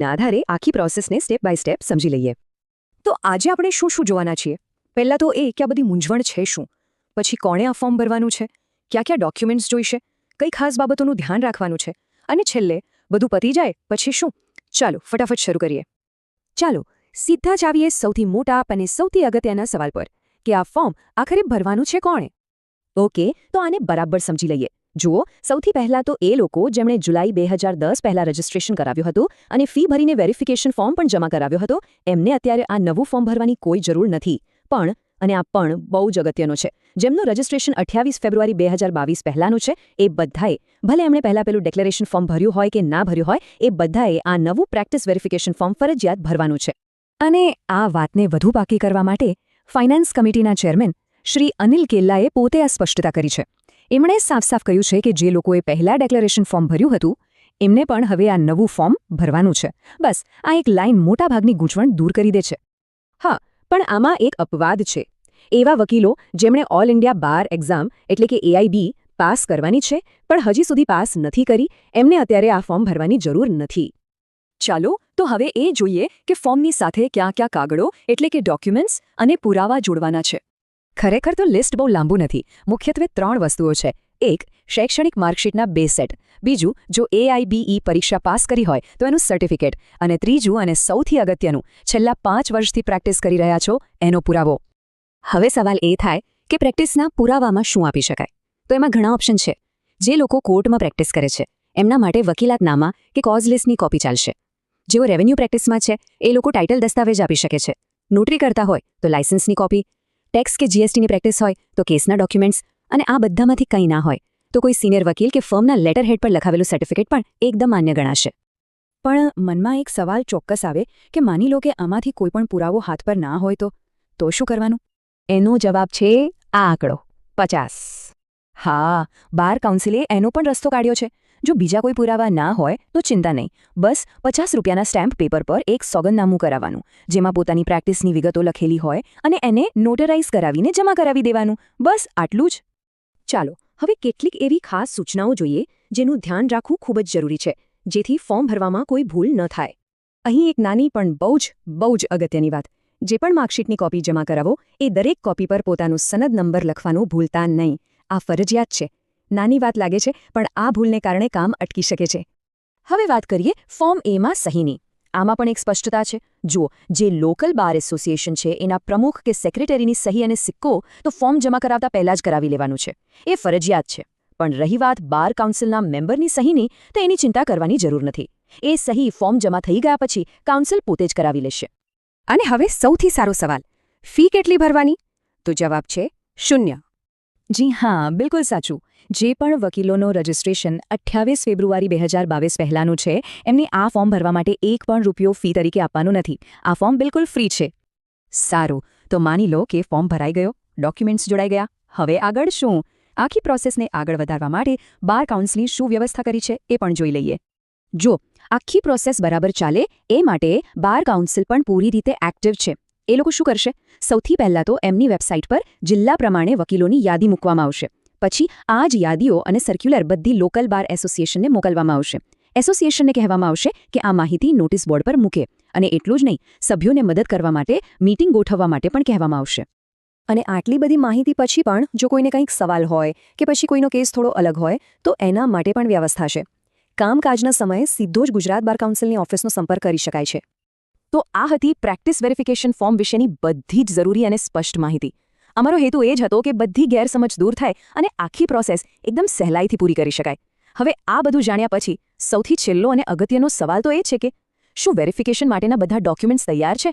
ના આધારે આખી પ્રોસેસને સ્ટેપ બાય સ્ટેપ સમજી લઈએ. તો આજે આપણે શું શું જોવાના છીએ? પહેલાં તો એ કે આ બધી મૂંઝવણ છે શું, પછી કોણે આ ફોર્મ ભરવાનું છે, ક્યાં ક્યાં ડોક્યુમેન્ટ્સ જોઈશે, કઈ ખાસ બાબતોનું ધ્યાન રાખવાનું છે, અને છેલ્લે બધું પતી જાય પછી શું? ચાલો ફટાફટ શરૂ કરીએ. ચાલો સીધા જ આવીએ સૌથી મોટા અને સૌથી અગત્યના સવાલ પર કે આ ફોર્મ આખરે ભરવાનું છે કોણે? ઓકે, તો આને બરાબર સમજી લઈએ. જુઓ, સૌથી પહેલાં તો એ લોકો જેમણે જુલાઈ 2010 પહેલાં રજિસ્ટ્રેશન કરાવ્યું હતું અને ફી ભરીને વેરિફિકેશન ફોર્મ પણ જમા કરાવ્યો હતો, એમને અત્યારે આ નવું ફોર્મ ભરવાની કોઈ જરૂર નથી. પણ, અને આ પણ બહુ જ અગત્યનો છે, જેમનું રજિસ્ટ્રેશન 28 ફેબ્રુઆરી 2022 પહેલાંનું છે, એ બધાએ, ભલે એમણે પહેલાં પેલું ડિક્લેરેશન ફોર્મ ભર્યું હોય કે ના ભર્યું હોય, એ બધાએ આ નવું પ્રેક્ટિસ વેરિફિકેશન ફોર્મ ફરજિયાત ભરવાનું છે. અને આ વાતને વધુ પાકી કરવા માટે ફાઇનાન્સ કમિટીના ચેરમેન શ્રી અનિલ કેલ્લાએ પોતે આ સ્પષ્ટતા કરી છે. એમણે સાફ સાફ કહ્યું છે કે જે લોકોએ પહેલાં ડિક્લેરેશન ફોર્મ ભર્યું હતું એમને પણ હવે આ નવું ફોર્મ ભરવાનું છે. બસ આ એક લાઇન મોટાભાગની ગૂંચવણ દૂર કરી દે છે. હા, પણ આમાં એક અપવાદ છે. એવા વકીલો જેમણે ઓલ ઇન્ડિયા બાર એક્ઝામ એટલે કે AIB પાસ કરવાની છે પણ હજી સુધી પાસ નથી કરી, એમને અત્યારે આ ફોર્મ ભરવાની જરૂર નથી. ચાલો તો હવે એ જોઈએ કે ફોર્મની સાથે ક્યાં ક્યાં કાગળો એટલે કે ડોક્યુમેન્ટ્સ અને પુરાવા જોડવાના છે. ખરેખર તો લિસ્ટ બહુ લાંબુ નથી. મુખ્યત્વે 3 વસ્તુઓ છે. એક, શૈક્ષણિક માર્કશીટના 2 સેટ. બીજું, જો AIBE પરીક્ષા પાસ કરી હોય તો એનું સર્ટિફિકેટ. અને ત્રીજું અને સૌથી અગત્યનું, છેલ્લા 5 વર્ષથી પ્રેક્ટિસ કરી રહ્યા છો એનો પુરાવો. હવે સવાલ એ થાય કે પ્રેક્ટિસના પુરાવામાં શું આપી શકાય? તો એમાં ઘણા ઓપ્શન છે. જે લોકો કોર્ટમાં પ્રેક્ટિસ કરે છે એમના માટે વકીલાતનામા કે કોઝ લિસ્ટની કોપી ચાલશે. જેઓ રેવન્યુ પ્રેક્ટિસમાં છે એ લોકો ટાઇટલ દસ્તાવેજ આપી શકે છે. નોટરી કરતા હોય તો લાયસન્સની કોપી, ટેક્સ કે GSTની પ્રેક્ટિસ હોય તો કેસના ડોક્યુમેન્ટ્સ, અને આ બધામાંથી કંઈ ના હોય તો કોઈ સિનિયર વકીલ કે ફર્મના લેટર હેડ પર લખાવેલું સર્ટિફિકેટ પણ એકદમ માન્ય ગણાશે. પણ મનમાં એક સવાલ ચોક્કસ આવે કે માની લો કે આમાંથી કોઈ પણ પુરાવો હાથ પર ના હોય તો શું કરવાનું? એનો જવાબ છે આ આંકડો 50. હા, બાર કાઉન્સિલે એનો પણ રસ્તો કાઢ્યો છે. જો બીજા કોઈ પુરાવા ના હોય તો ચિંતા નહીં, બસ 50 રૂપિયાના સ્ટેમ્પ પેપર પર એક સોગંદનામું કરાવવાનું, જેમાં પોતાની પ્રેક્ટિસની વિગતો લખેલી હોય, અને એને નોટરાઇઝ કરાવીને જમા કરાવી દેવાનું. બસ આટલું જ. ચાલો હવે કેટલીક એવી ખાસ સૂચનાઓ જોઈએ જેનું ધ્યાન રાખવું ખૂબ જ જરૂરી છે, જેથી ફોર્મ ભરવામાં કોઈ ભૂલ ન થાય. અહીં એક નાની પણ બહુ જ અગત્યની વાત. જે પણ માર્કશીટની કોપી જમા કરાવો એ દરેક કોપી પર પોતાનું સનદ નંબર લખવાનું ભૂલતા નહીં. આ ફરજિયાત છે. નાની વાત લાગે છે પણ આ ભૂલને કારણે કામ અટકી શકે છે. હવે વાત કરીએ ફોર્મ એમાં સહીની. આમાં પણ એક સ્પષ્ટતા છે. જુઓ, જે લોકલ બાર એસોસિએશન છે એના પ્રમુખ કે સેક્રેટરીની સહી અને સિક્કો તો ફોર્મ જમા કરાવતા પહેલાં જ કરાવી લેવાનું છે. એ ફરજિયાત છે. પણ રહી વાત બાર કાઉન્સિલના મેમ્બરની સહીની, તો એની ચિંતા કરવાની જરૂર નથી. એ સહી ફોર્મ જમા થઈ ગયા પછી કાઉન્સિલ પોતે જ કરાવી લેશે. અને હવે સૌથી સારો સવાલ, ફી કેટલી ભરવાની? તો જવાબ છે 0. જી હા, બિલકુલ સાચું. જે પણ વકીલોનું રજિસ્ટ્રેશન 28 ફેબ્રુઆરી 2022 પહેલાંનું છે એમને આ ફોર્મ ભરવા માટે એક પણ રૂપિયો ફી તરીકે આપવાનો નથી. આ ફોર્મ બિલકુલ ફ્રી છે. સારું, તો માની લો કે ફોર્મ ભરાઈ ગયો, ડોક્યુમેન્ટ્સ જોડાઈ ગયા. હવે આગળ શું? આખી પ્રોસેસને આગળ વધારવા માટે બાર કાઉન્સિલે શું વ્યવસ્થા કરી છે એ પણ જોઈ લઈએ. જો આખી પ્રોસેસ બરાબર ચાલે એ માટે બાર કાઉન્સિલ પણ પૂરી રીતે એક્ટિવ છે. એ લોકો શું કરશે? સૌથી પહેલાં તો એમની વેબસાઇટ પર જિલ્લા પ્રમાણે વકીલોની યાદી મૂકવામાં આવશે. પછી આ જ યાદીઓ અને સર્ક્યુલર બધી લોકલ બાર એસોસિએશનને મોકલવામાં આવશે. એસોસિએશનને કહેવામાં આવશે કે આ માહિતી નોટિસ બોર્ડ પર મૂકે. અને એટલું જ નહીં, સભ્યોને મદદ કરવા માટે મીટિંગ ગોઠવવા માટે પણ કહેવામાં આવશે. અને આટલી બધી માહિતી પછી પણ જો કોઈને કંઈક સવાલ હોય કે પછી કોઈનો કેસ થોડો અલગ હોય તો એના માટે પણ વ્યવસ્થા છે. કામકાજના સમયે સીધો જ ગુજરાત બાર કાઉન્સિલની ઓફિસનો સંપર્ક કરી શકાય છે. તો આ હતી પ્રેક્ટિસ વેરિફિકેશન ફોર્મ વિશેની બધી જ જરૂરી અને સ્પષ્ટ માહિતી. અમારો હેતુ એ જ હતો કે બધી ગેરસમજ દૂર થાય અને આખી પ્રોસેસ એકદમ સહેલાઈથી પૂરી કરી શકાય. હવે આ બધું જાણ્યા પછી સૌથી છેલ્લો અને અગત્યનો સવાલ તો એ છે કે શું વેરિફિકેશન માટેના બધા ડોક્યુમેન્ટ્સ તૈયાર છે?